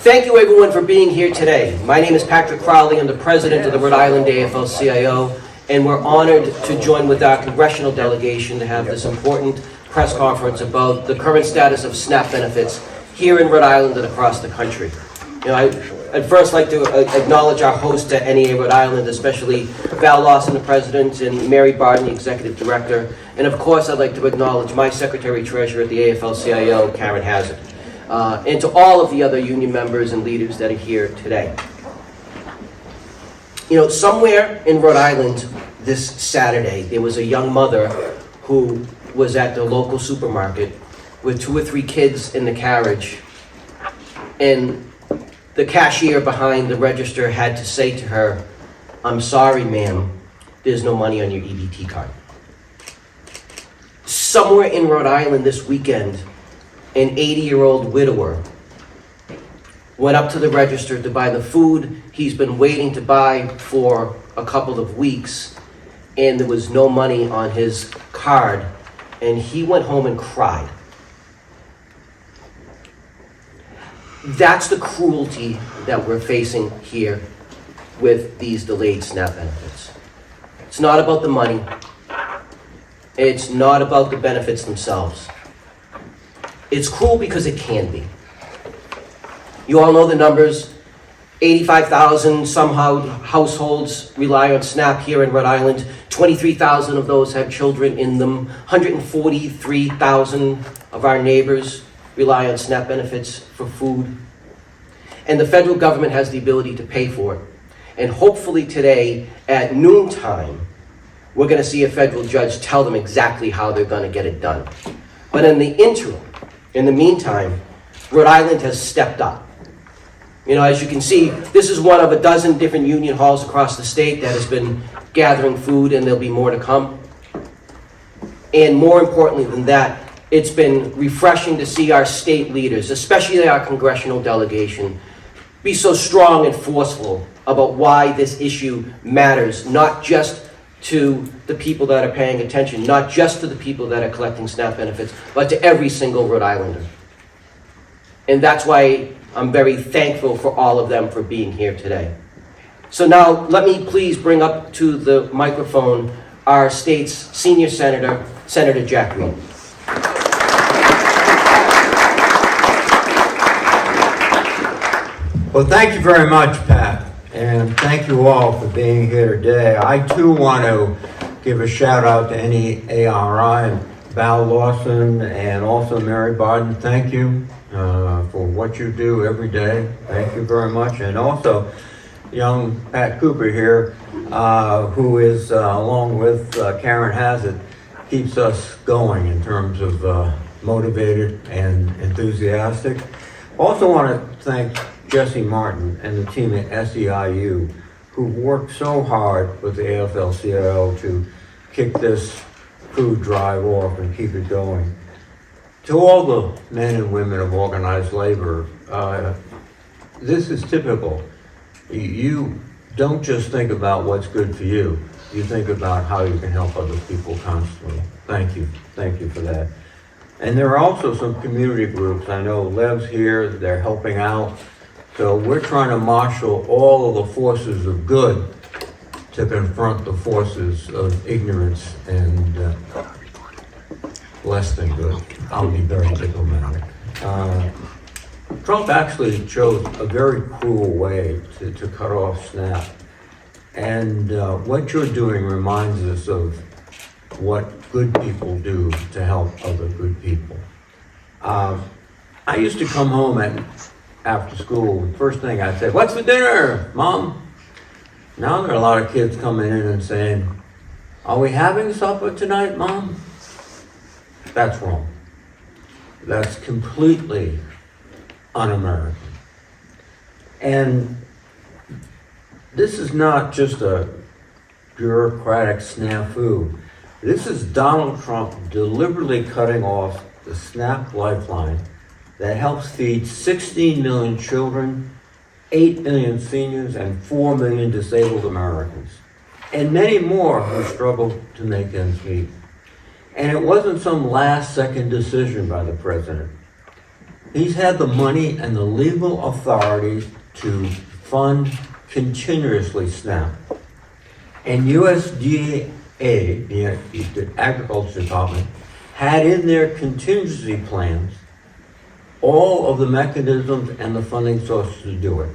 Thank you everyone for being here today. My name is Patrick Crowley. I'm the president of the Rhode Island AFL-CIO, and we're honored to join with our congressional delegation to have this important press conference about the current status of SNAP benefits here in Rhode Island and across the country. I'd first like to acknowledge our host at NEA Rhode Island, especially Val Lawson, the president, and Mary Barton, the executive director. And of course, I'd like to acknowledge my secretary-treasurer at the AFL-CIO, Karen Hazard, and to all of the other union members and leaders that are here today. Somewhere in Rhode Island this Saturday, there was a young mother who was at the local supermarket with 2 or 3 kids in the carriage, and the cashier behind the register had to say to her, "I'm sorry, ma'am, there's no money on your EBT card." Somewhere in Rhode Island this weekend, an 80-year-old widower went up to the register to buy the food he's been waiting to buy for a couple of weeks, and there was no money on his card, and he went home and cried. That's the cruelty that we're facing here with these delayed SNAP benefits. It's not about the money. It's not about the benefits themselves. It's cruel because it can be. You all know the numbers. 85,000 somehow households rely on SNAP here in Rhode Island. 23,000 of those have children in them. 143,000 of our neighbors rely on SNAP benefits for food. And the federal government has the ability to pay for it. And hopefully today at noontime, we're going to see a federal judge tell them exactly how they're going to get it done. But in the interim, in the meantime, Rhode Island has stepped up. As you can see, this is one of a dozen different union halls across the state that has been gathering food, and there'll be more to come. And more importantly than that, it's been refreshing to see our state leaders, especially our congressional delegation, be so strong and forceful about why this issue matters, not just to the people that are paying attention, not just to the people that are collecting SNAP benefits, but to every single Rhode Islander. And that's why I'm very thankful for all of them for being here today. So now let me please bring up to the microphone our state's senior senator, Senator Jack Reed. Well, thank you very much, Pat, and thank you all for being here today. I too want to give a shout out to NEARI and Val Lawson and also Mary Barton. Thank you for what you do every day. Thank you very much. And also young Pat Cooper here, who is, along with Karen Hazard, keeps us going in terms of motivated and enthusiastic. Also want to thank Jesse Martin and the team at SEIU, who worked so hard with the AFL-CIO to kick this food drive off and keep it going. To all the men and women of organized labor, this is typical. You don't just think about what's good for you. You think about how you can help other people constantly. Thank you for that. And there are also some community groups. I know Lev's here, they're helping out. So we're trying to marshal all of the forces of good to confront the forces of ignorance and less than good. I'll be very diplomatic. Trump actually chose a very cruel way to cut off SNAP. And what you're doing reminds us of what good people do to help other good people. I used to come home after school, and first thing I'd say, "What's for dinner, Mom?" Now there are a lot of kids coming in and saying, "Are we having supper tonight, Mom?" That's wrong. That's completely un-American. And this is not just a bureaucratic snafu. This is Donald Trump deliberately cutting off the SNAP lifeline that helps feed 16 million children, 8 million seniors, and 4 million disabled Americans, and many more who struggle to make ends meet. And it wasn't some last-second decision by the president. He's had the money and the legal authority to fund continuously SNAP. And USDA, the Agriculture Department, had in their contingency plans all of the mechanisms and the funding sources to do it.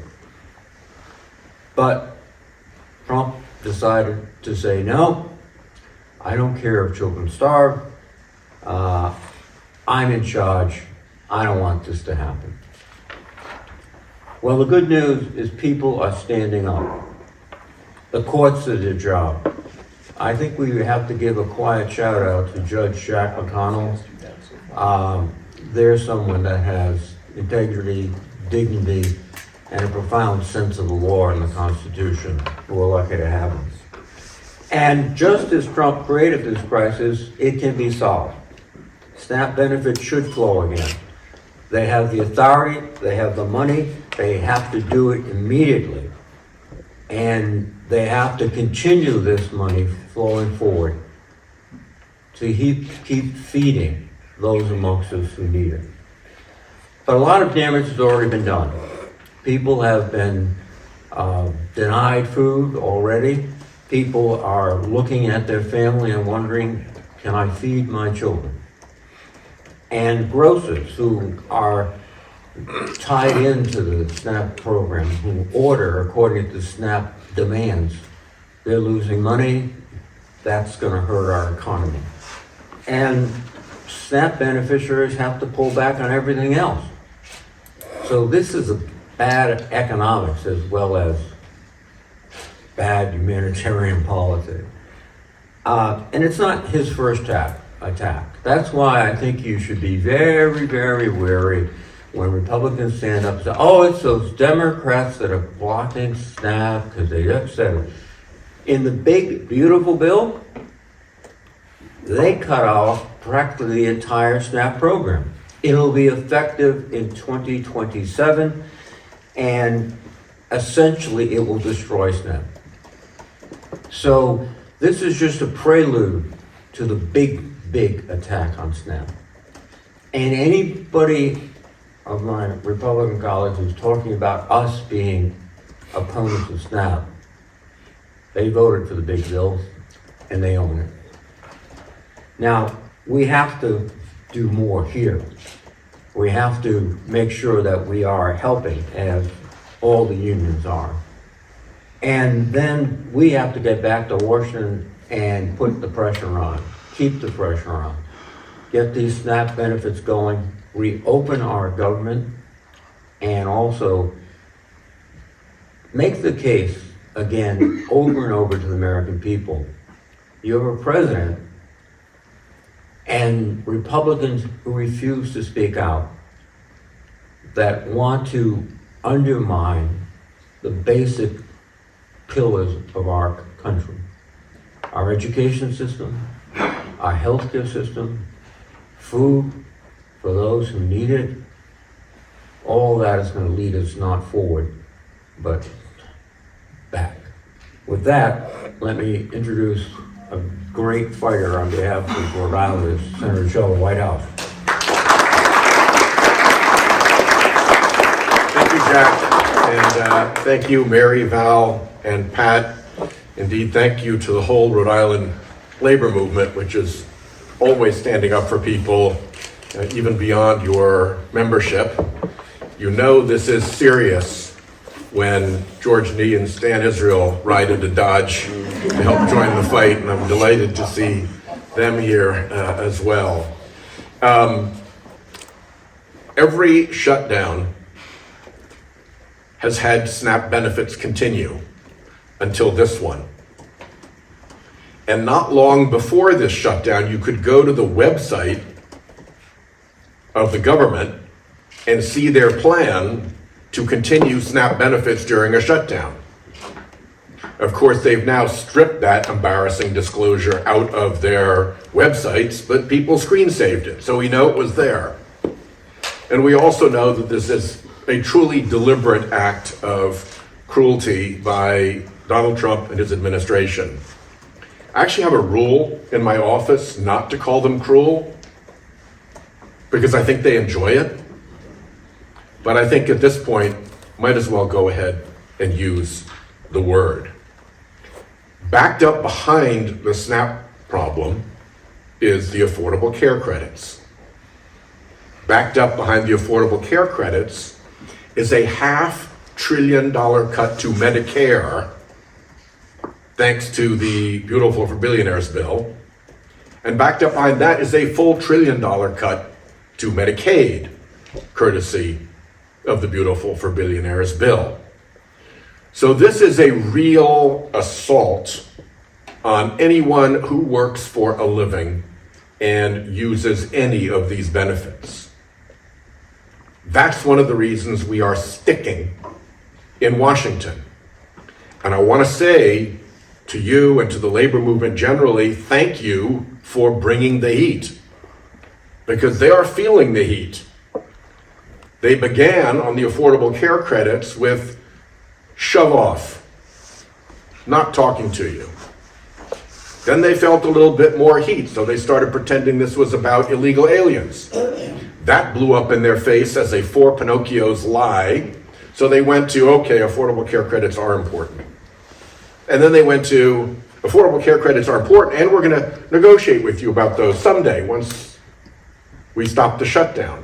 But Trump decided to say, no, I don't care if children starve. I'm in charge. I don't want this to happen. Well, the good news is people are standing up. The courts did their job. I think we have to give a quiet shout out to Judge Jack McConnell. There's someone that has integrity, dignity, and a profound sense of the law and the Constitution. We're lucky to have him. And just as Trump created this crisis, it can be solved. SNAP benefits should flow again. They have the authority, they have the money, they have to do it immediately. And they have to continue this money flowing forward to keep feeding those amongst us who need it. But a lot of damage has already been done. People have been denied food already. People are looking at their family and wondering, can I feed my children? And grocers who are tied into the SNAP program, who order according to SNAP demands, they're losing money. That's going to hurt our economy. And SNAP beneficiaries have to pull back on everything else. So this is a bad economics as well as bad humanitarian politics. And it's not his first attack. That's why I think you should be very, very wary when Republicans stand up and say, oh, it's those Democrats that are blocking SNAP because they upset it. In the big, beautiful bill, they cut off practically the entire SNAP program. It'll be effective in 2027, and essentially it will destroy SNAP. So this is just a prelude to the big attack on SNAP. And anybody of my Republican colleagues who's talking about us being opponents of SNAP, they voted for the big bills and they own it. Now, we have to do more here. We have to make sure that we are helping, as all the unions are. And then we have to get back to Washington and put the pressure on, keep the pressure on, get these SNAP benefits going, reopen our government, and also make the case again over and over to the American people. You have a president and Republicans who refuse to speak out, that want to undermine the basic pillars of our country. Our education system, our healthcare system, food for those who need it. All that is going to lead us not forward, but back. With that, let me introduce a great fighter on behalf of Rhode Island, Senator Sheldon, Whitehouse. Thank you, Jack, and thank you, Mary, Val, and Pat. Indeed, thank you to the whole Rhode Island labor movement, which is always standing up for people, even beyond your membership. You know this is serious when George Nee and Stan Israel ride into Dodge to help join the fight, and I'm delighted to see them here as well. Every shutdown has had SNAP benefits continue until this one. And not long before this shutdown, you could go to the website of the government and see their plan to continue SNAP benefits during a shutdown. Of course, they've now stripped that embarrassing disclosure out of their websites, but people screen saved it, so we know it was there. And we also know that this is a truly deliberate act of cruelty by Donald Trump and his administration. I actually have a rule in my office not to call them cruel, because I think they enjoy it. but I think at this point, might as well go ahead and use the word. Backed up behind the SNAP problem is the Affordable Care Credits. Backed up behind the Affordable Care Credits is a $500 billion cut to Medicare, thanks to the Beautiful for Billionaires bill. And backed up behind that is a full $1 trillion cut to Medicaid, courtesy of the Beautiful for Billionaires bill. So this is a real assault on anyone who works for a living and uses any of these benefits. That's one of the reasons we are sticking in Washington. And I want to say to you and to the labor movement generally, thank you for bringing the heat, because they are feeling the heat. They began on the Affordable Care Credits with shove off, not talking to you. Then they felt a little bit more heat, so they started pretending this was about illegal aliens. That blew up in their face as a four Pinocchios lie. So they went to, okay, Affordable Care Credits are important. And then they went to, Affordable Care Credits are important, and we're going to negotiate with you about those someday once we stop the shutdown.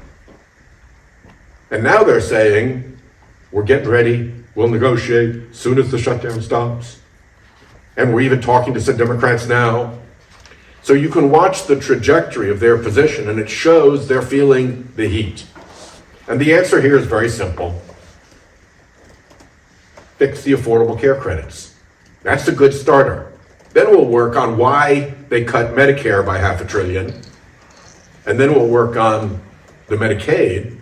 And now they're saying, we're getting ready, we'll negotiate as soon as the shutdown stops. And we're even talking to some Democrats now. So you can watch the trajectory of their position, and it shows they're feeling the heat. And the answer here is very simple. Fix the Affordable Care Credits. That's a good starter. Then we'll work on why they cut Medicare by $500 billion. And then we'll work on the Medicaid.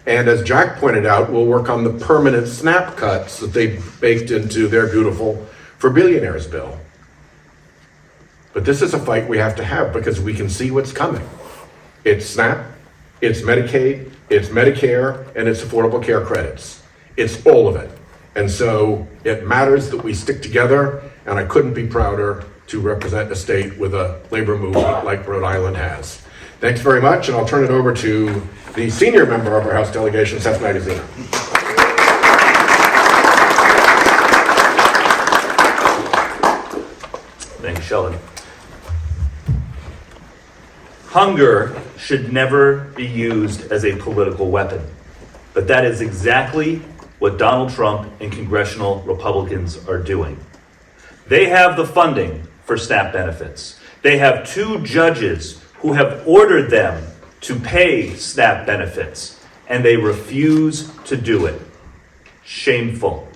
And as Jack pointed out, we'll work on the permanent SNAP cuts that they baked into their Beautiful for Billionaires bill. But this is a fight we have to have because we can see what's coming. It's SNAP, it's Medicaid, it's Medicare, and it's Affordable Care Credits. It's all of it. And so it matters that we stick together, and I couldn't be prouder to represent a state with a labor movement like Rhode Island has. Thanks very much, and I'll turn it over to the senior member of our House delegation, Seth Magaziner. Thank you, Sheldon. Hunger should never be used as a political weapon, but that is exactly what Donald Trump and Congressional Republicans are doing. They have the funding for SNAP benefits. They have 2 judges who have ordered them to pay SNAP benefits, and they refuse to do it. Shameful.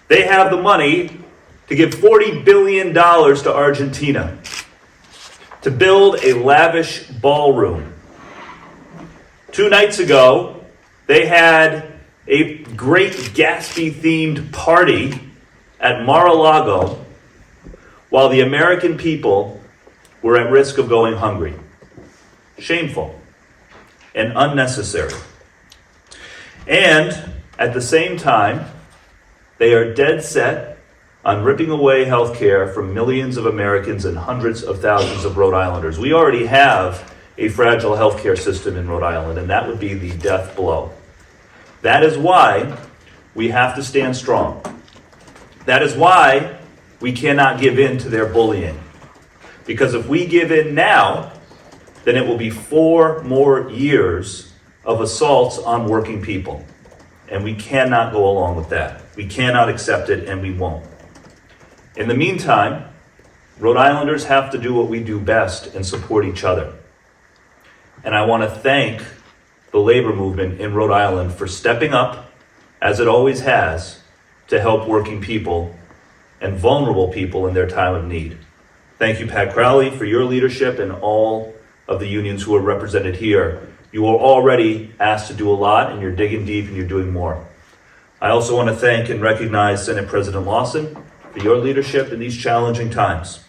They have the money to give $40 billion to Argentina to build a lavish ballroom. 2 nights ago, they had a great Gatsby-themed party at Mar-a-Lago while the American people were at risk of going hungry. Shameful and unnecessary. And at the same time, they are dead set on ripping away health care from millions of Americans and hundreds of thousands of Rhode Islanders. We already have a fragile health care system in Rhode Island, and that would be the death blow. That is why we have to stand strong. That is why we cannot give in to their bullying. Because if we give in now, then it will be 4 more years of assaults on working people. And we cannot go along with that. We cannot accept it, and we won't. In the meantime, Rhode Islanders have to do what we do best and support each other. And I want to thank the labor movement in Rhode Island for stepping up, as it always has, to help working people and vulnerable people in their time of need. Thank you, Pat Crowley, for your leadership and all of the unions who are represented here. You are already asked to do a lot, and you're digging deep and you're doing more. I also want to thank and recognize Senate President Lawson for your leadership in these challenging times.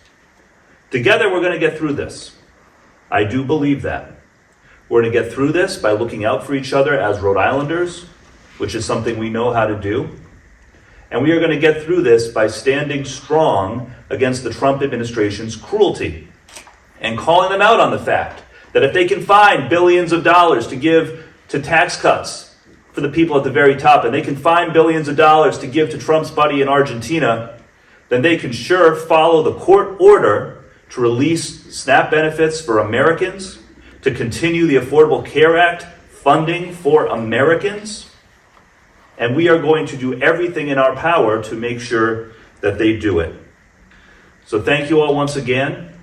Together, we're going to get through this. I do believe that. We're going to get through this by looking out for each other as Rhode Islanders, which is something we know how to do. And we are going to get through this by standing strong against the Trump administration's cruelty and calling them out on the fact that if they can find billions of dollars to give to tax cuts for the people at the very top, and they can find billions of dollars to give to Trump's buddy in Argentina, then they can sure follow the court order to release SNAP benefits for Americans, to continue the Affordable Care Act funding for Americans, and we are going to do everything in our power to make sure that they do it. So thank you all once again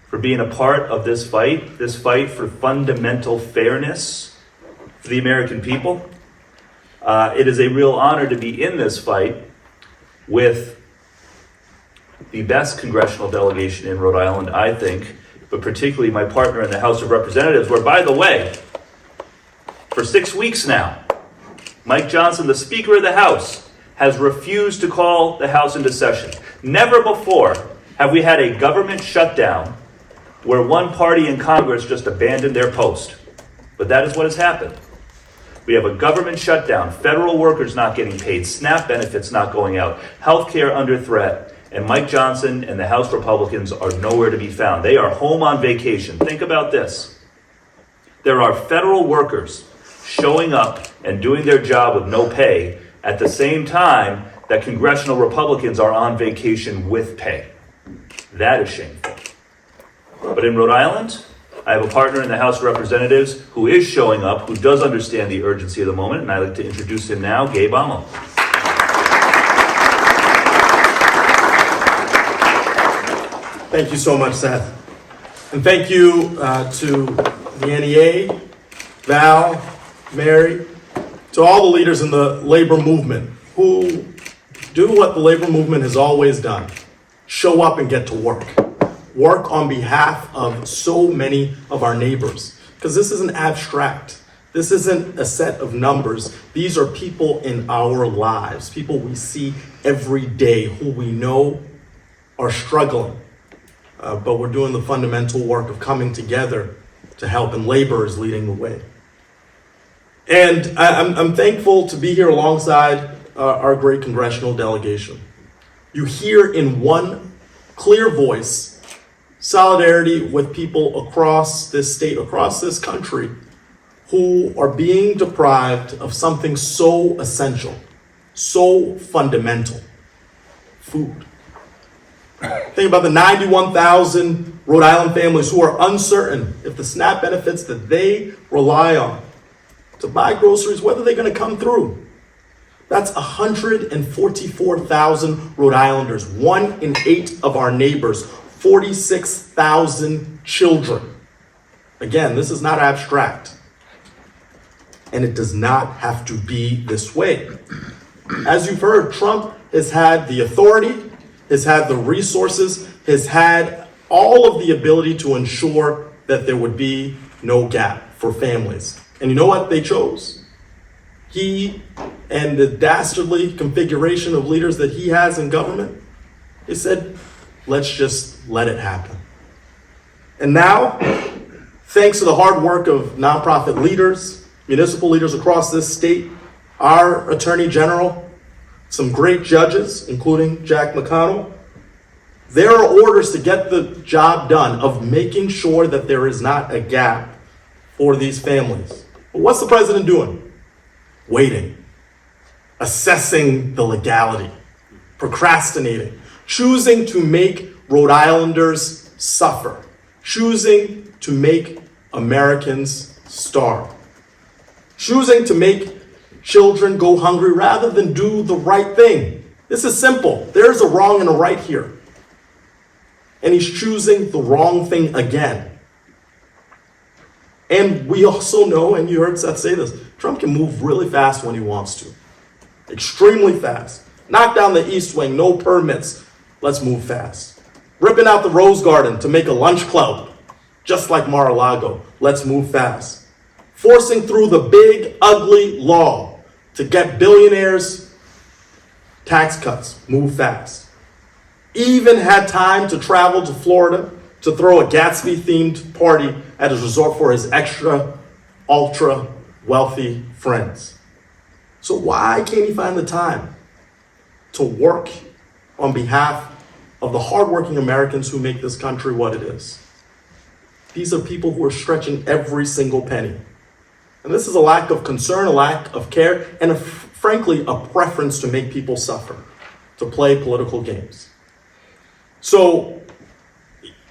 for being a part of this fight for fundamental fairness for the American people. It is a real honor to be in this fight with the best congressional delegation in Rhode Island, I think, but particularly my partner in the House of Representatives, where, by the way, for 6 weeks now, Mike Johnson, the Speaker of the House, has refused to call the House into session. Never before have we had a government shutdown where one party in Congress just abandoned their post. But that is what has happened. We have a government shutdown, federal workers not getting paid, SNAP benefits not going out, healthcare under threat, and Mike Johnson and the House Republicans are nowhere to be found. They are home on vacation. Think about this. There are federal workers showing up and doing their job with no pay at the same time that congressional Republicans are on vacation with pay. That is shameful. But in Rhode Island, I have a partner in the House of Representatives who is showing up, who does understand the urgency of the moment, and I'd like to introduce him now, Gabe. Thank you so much, Seth. And thank you to the NEA, Val, Mary, to all the leaders in the labor movement who do what the labor movement has always done. Show up and get to work. Work on behalf of so many of our neighbors. Because this isn't abstract. This isn't a set of numbers. These are people in our lives, people we see every day who we know are struggling. But we're doing the fundamental work of coming together to help, and labor is leading the way. And I'm thankful to be here alongside our great congressional delegation. You hear in one clear voice solidarity with people across this state, across this country, who are being deprived of something so essential, so fundamental: food. Think about the 91,000 Rhode Island families who are uncertain if the SNAP benefits that they rely on to buy groceries, whether they're going to come through. That's 144,000 Rhode Islanders, 1 in 8 of our neighbors, 46,000 children. Again, this is not abstract. And it does not have to be this way. As you've heard, Trump has had the authority, has had the resources, has had all of the ability to ensure that there would be no gap for families. And you know what they chose? He and the dastardly configuration of leaders that he has in government, he said, let's just let it happen. And now, thanks to the hard work of nonprofit leaders, municipal leaders across this state, our Attorney General, some great judges, including Jack McConnell, there are orders to get the job done of making sure that there is not a gap for these families. But what's the president doing? Waiting, assessing the legality, procrastinating, choosing to make Rhode Islanders suffer, choosing to make Americans starve, choosing to make children go hungry rather than do the right thing. This is simple. There's a wrong and a right here. And he's choosing the wrong thing again. And we also know, and you heard Seth say this, Trump can move really fast when he wants to. Extremely fast. Knock down the East Wing, no permits. Let's move fast. Ripping out the Rose Garden to make a lunch club, just like Mar-a-Lago. Let's move fast. Forcing through the big, ugly law to get billionaires tax cuts. Move fast. Even had time to travel to Florida to throw a Gatsby-themed party at his resort for his extra, ultra wealthy friends. So why can't he find the time to work on behalf of the hardworking Americans who make this country what it is? These are people who are stretching every single penny. And this is a lack of concern, a lack of care, and frankly, a preference to make people suffer, to play political games. So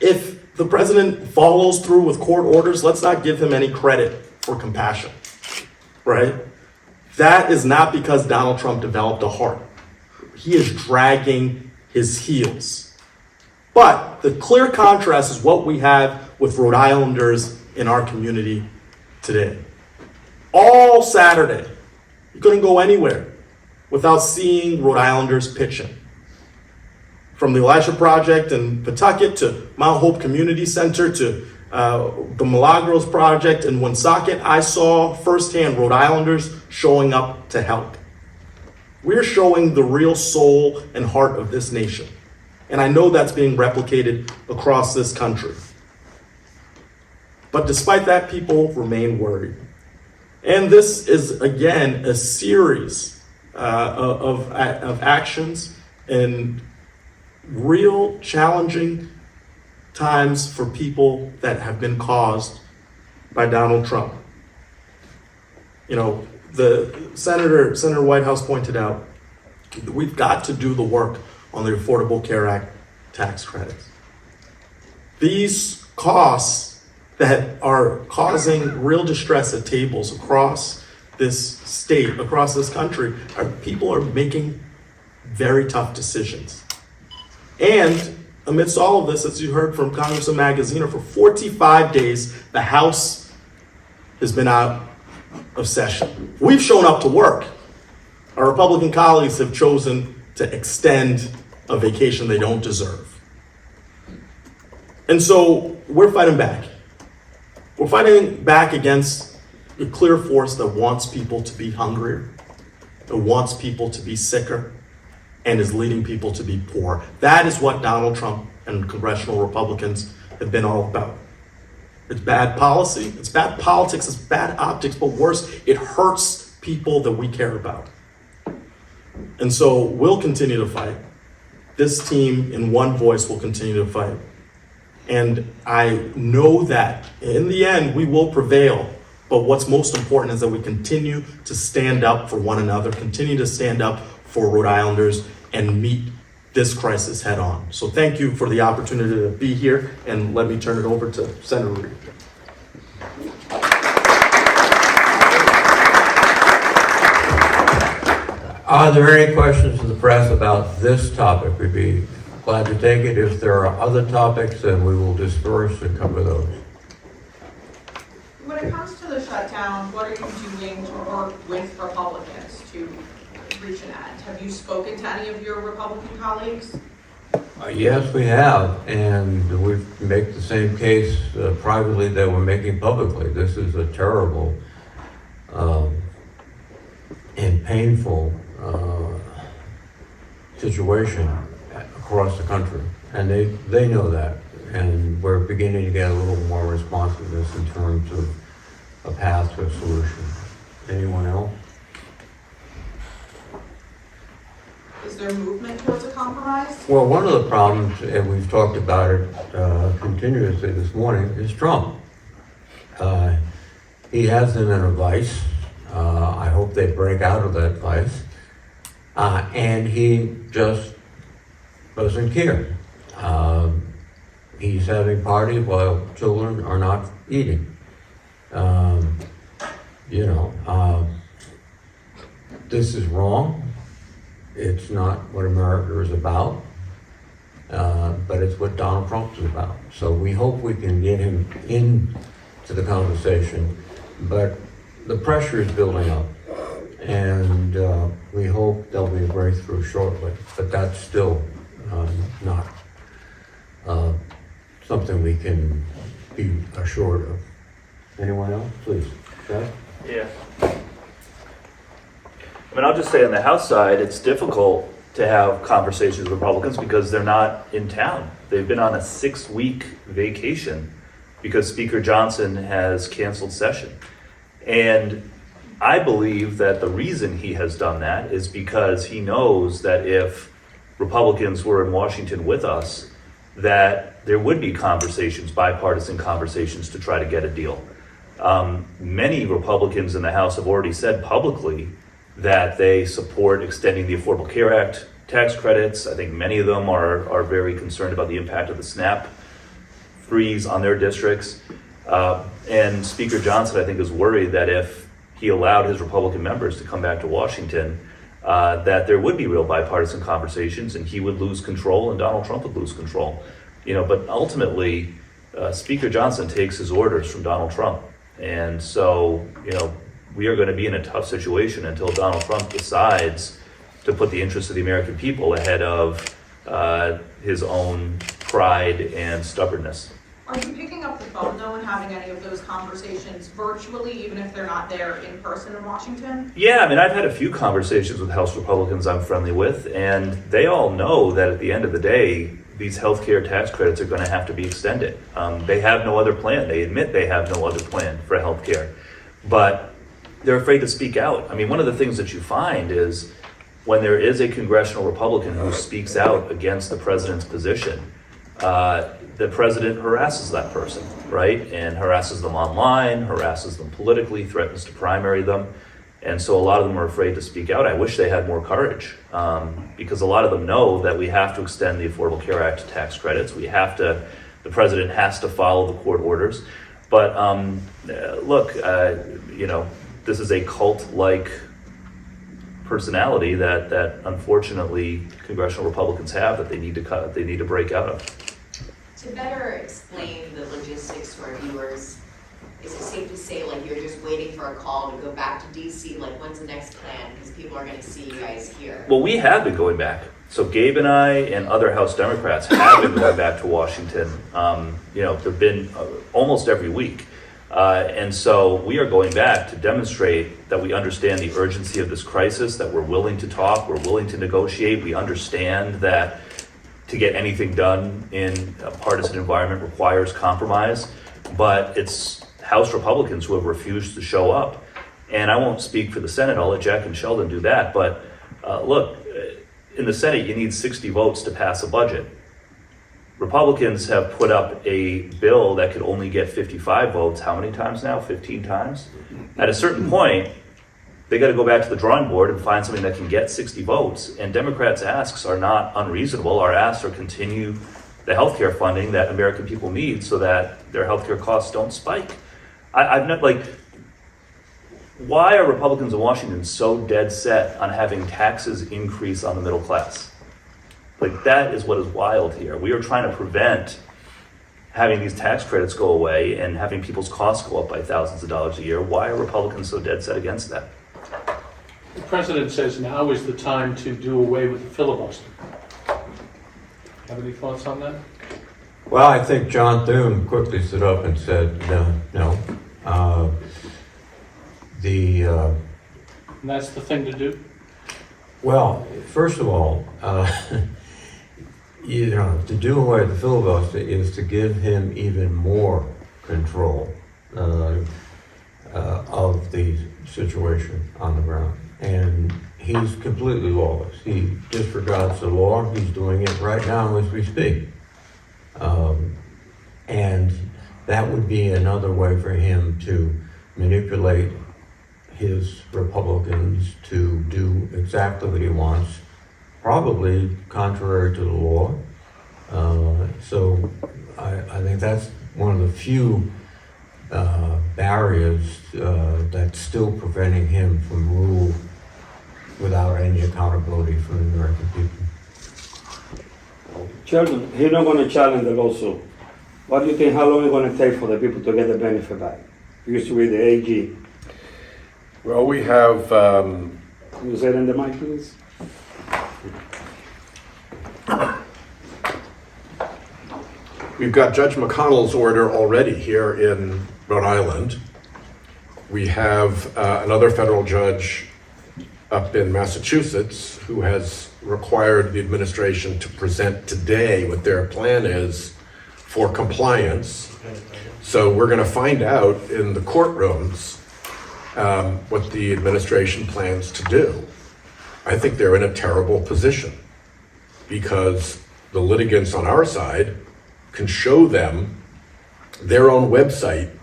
if the president follows through with court orders, let's not give him any credit for compassion, right? That is not because Donald Trump developed a heart. He is dragging his heels. But the clear contrast is what we have with Rhode Islanders in our community today. All Saturday, you couldn't go anywhere without seeing Rhode Islanders pitching. From the Elisha Project in Pawtucket to Mount Hope Community Center to the Milagros Project in Woonsocket, I saw firsthand Rhode Islanders showing up to help. We're showing the real soul and heart of this nation. And I know that's being replicated across this country. But despite that, people remain worried. And this is, again, a series of actions and real challenging times for people that have been caused by Donald Trump. You know, the Senator Whitehouse pointed out, we've got to do the work on the Affordable Care Act tax credits. These costs that are causing real distress at tables across this state, across this country, people are making very tough decisions. And amidst all of this, as you heard from Congressman Magaziner, for 45 days, the House has been out of session. We've shown up to work. Our Republican colleagues have chosen to extend a vacation they don't deserve. And so we're fighting back. We're fighting back against a clear force that wants people to be hungrier, that wants people to be sicker, and is leading people to be poor. That is what Donald Trump and Congressional Republicans have been all about. It's bad policy, it's bad politics, it's bad optics, but worse, it hurts people that we care about. And so we'll continue to fight. This team in one voice will continue to fight. And I know that in the end, we will prevail. But what's most important is that we continue to stand up for one another, continue to stand up for Rhode Islanders and meet this crisis head on. So thank you for the opportunity to be here, and let me turn it over to Senator Reid. Are there any questions from the press about this topic? We'd be glad to take it. If there are other topics, then we will disperse and cover those. When it comes to the shutdown, what are you doing to work with Republicans to reach an end? Have you spoken to any of your Republican colleagues? Yes, we have, and we make the same case privately that we're making publicly. This is a terrible and painful situation across the country, and they know that, and we're beginning to get a little more responsiveness in terms of a path to a solution. Anyone else? Is there movement towards a compromise? Well, one of the problems, and we've talked about it continuously this morning, is Trump. He has them in a vice. I hope they break out of that vice. And he just doesn't care. He's having parties while children are not eating. This is wrong. It's not what America is about, but it's what Donald Trump is about. So we hope we can get him into the conversation, but the pressure is building up, and we hope there'll be a breakthrough shortly, but that's still not something we can be assured of. Anyone else, please? Seth? Yeah. I mean, I'll just say on the House side, it's difficult to have conversations with Republicans because they're not in town. They've been on a 6-week vacation because Speaker Johnson has canceled session. And I believe that the reason he has done that is because he knows that if Republicans were in Washington with us, that there would be conversations, bipartisan conversations, to try to get a deal. Many Republicans in the House have already said publicly that they support extending the Affordable Care Act tax credits. I think many of them are very concerned about the impact of the SNAP freeze on their districts. And Speaker Johnson, I think, is worried that if he allowed his Republican members to come back to Washington, that there would be real bipartisan conversations and he would lose control and Donald Trump would lose control. But ultimately, Speaker Johnson takes his orders from Donald Trump. And so, we are going to be in a tough situation until Donald Trump decides to put the interests of the American people ahead of his own pride and stubbornness. Are you picking up the phone though and having any of those conversations virtually, even if they're not there in person in Washington? Yeah, I've had a few conversations with House Republicans I'm friendly with, and they all know that at the end of the day, these healthcare tax credits are going to have to be extended. They have no other plan. They admit they have no other plan for healthcare, but they're afraid to speak out. One of the things that you find is when there is a congressional Republican who speaks out against the president's position, the president harasses that person, right? And harasses them online, harasses them politically, threatens to primary them. And so a lot of them are afraid to speak out. I wish they had more courage, because a lot of them know that we have to extend the Affordable Care Act tax credits. The president has to follow the court orders. But look, this is a cult-like personality that unfortunately congressional Republicans have that they need to break out of. To better explain the logistics to our viewers, is it safe to say you're just waiting for a call to go back to DC? When's the next plan? Because people are going to see you guys here. Well, we have been going back. So Gabe and I and other House Democrats have been going back to Washington. They've been almost every week. And so we are going back to demonstrate that we understand the urgency of this crisis, that we're willing to talk, we're willing to negotiate. We understand that to get anything done in a partisan environment requires compromise, but it's House Republicans who have refused to show up. And I won't speak for the Senate, I'll let Jack and Sheldon do that, but look, in the Senate you need 60 votes to pass a budget. Republicans have put up a bill that could only get 55 votes, how many times now? 15 times? At a certain point, they got to go back to the drawing board and find something that can get 60 votes. And Democrats' asks are not unreasonable. Our asks are continue the healthcare funding that American people need so that their healthcare costs don't spike. Why are Republicans in Washington so dead set on having taxes increase on the middle class? That is what is wild here. We are trying to prevent having these tax credits go away and having people's costs go up by thousands of dollars a year. Why are Republicans so dead set against that? The president says now is the time to do away with the filibuster. Have any thoughts on that? Well, I think John Thune quickly stood up and said, no. And that's the thing to do? Well, first of all, to do away with the filibuster is to give him even more control of the situation on the ground. And he's completely lawless. He disregards the law. He's doing it right now as we speak. And that would be another way for him to manipulate his Republicans to do exactly what he wants, probably contrary to the law. So I think that's one of the few barriers that's still preventing him from rule without any accountability from the American people. Sheldon, he's not going to challenge the lawsuit. What do you think, how long is it going to take for the people to get the benefit back? It used to be the AG. Well, we have, Can you say it in the mic, please? we've got Judge McConnell's order already here in Rhode Island. We have another federal judge up in Massachusetts who has required the administration to present today what their plan is for compliance. So we're going to find out in the courtrooms what the administration plans to do. I think they're in a terrible position because the litigants on our side can show them their own website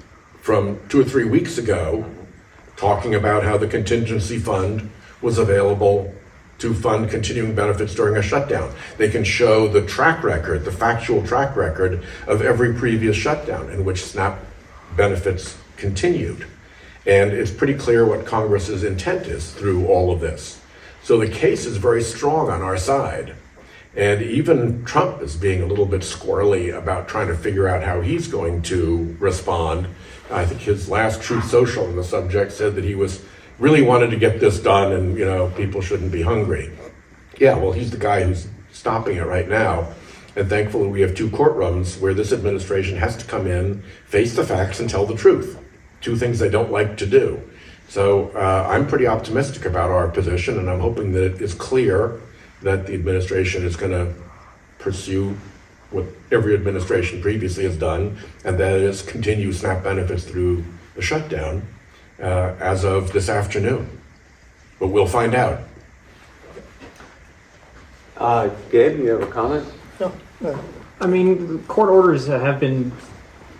from 2 or 3 weeks ago, talking about how the contingency fund was available to fund continuing benefits during a shutdown. They can show the track record, the factual track record of every previous shutdown in which SNAP benefits continued. And it's pretty clear what Congress's intent is through all of this. So the case is very strong on our side. And even Trump is being a little bit squirrely about trying to figure out how he's going to respond. I think his last Truth Social on the subject said that he really wanted to get this done and, people shouldn't be hungry. Yeah, well, he's the guy who's stopping it right now. And thankfully, we have 2 courtrooms where this administration has to come in, face the facts, and tell the truth. 2 things they don't like to do. So I'm pretty optimistic about our position, and I'm hoping that it is clear that the administration is going to pursue what every administration previously has done, and that is continue SNAP benefits through the shutdown as of this afternoon. But we'll find out. Gabe, you have a comment? I mean, court orders have been,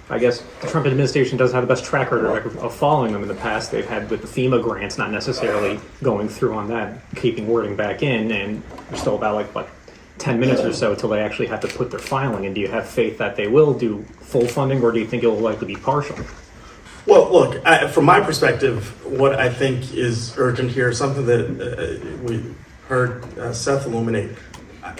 I guess, the Trump administration doesn't have the best track record of following them in the past. They've had with the FEMA grants, not necessarily going through on that, keeping wording back in, and there's still about 10 minutes or so till they actually have to put their filing in. Do you have faith that they will do full funding, or do you think it will likely be partial? Well, look, from my perspective, what I think is urgent here, something that we heard Seth illuminate,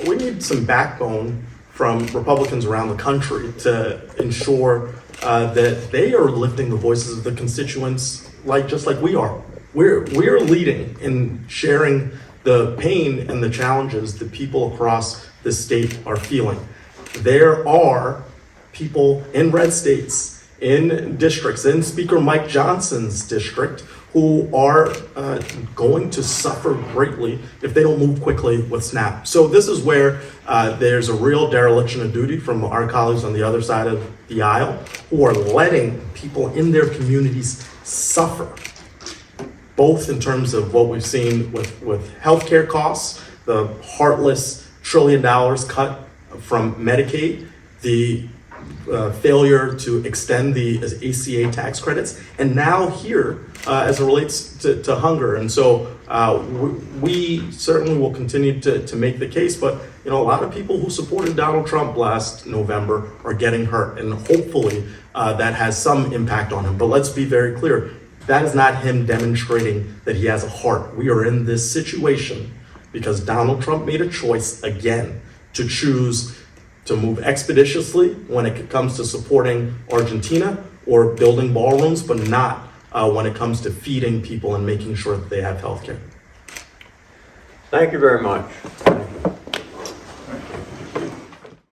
we need some backbone from Republicans around the country to ensure that they are lifting the voices of the constituents just like we are. We're leading in sharing the pain and the challenges that people across the state are feeling. There are people in red states, in districts, in Speaker Mike Johnson's district, who are going to suffer greatly if they don't move quickly with SNAP. So this is where there's a real dereliction of duty from our colleagues on the other side of the aisle, who are letting people in their communities suffer, both in terms of what we've seen with healthcare costs, the heartless $1 trillion cut from Medicaid, the failure to extend the ACA tax credits, and now here as it relates to hunger. And so we certainly will continue to make the case, but a lot of people who supported Donald Trump last November are getting hurt, and hopefully that has some impact on him. But let's be very clear, that is not him demonstrating that he has a heart. We are in this situation because Donald Trump made a choice again to choose to move expeditiously when it comes to supporting Argentina or building ballrooms, but not when it comes to feeding people and making sure that they have health care. Thank you very much.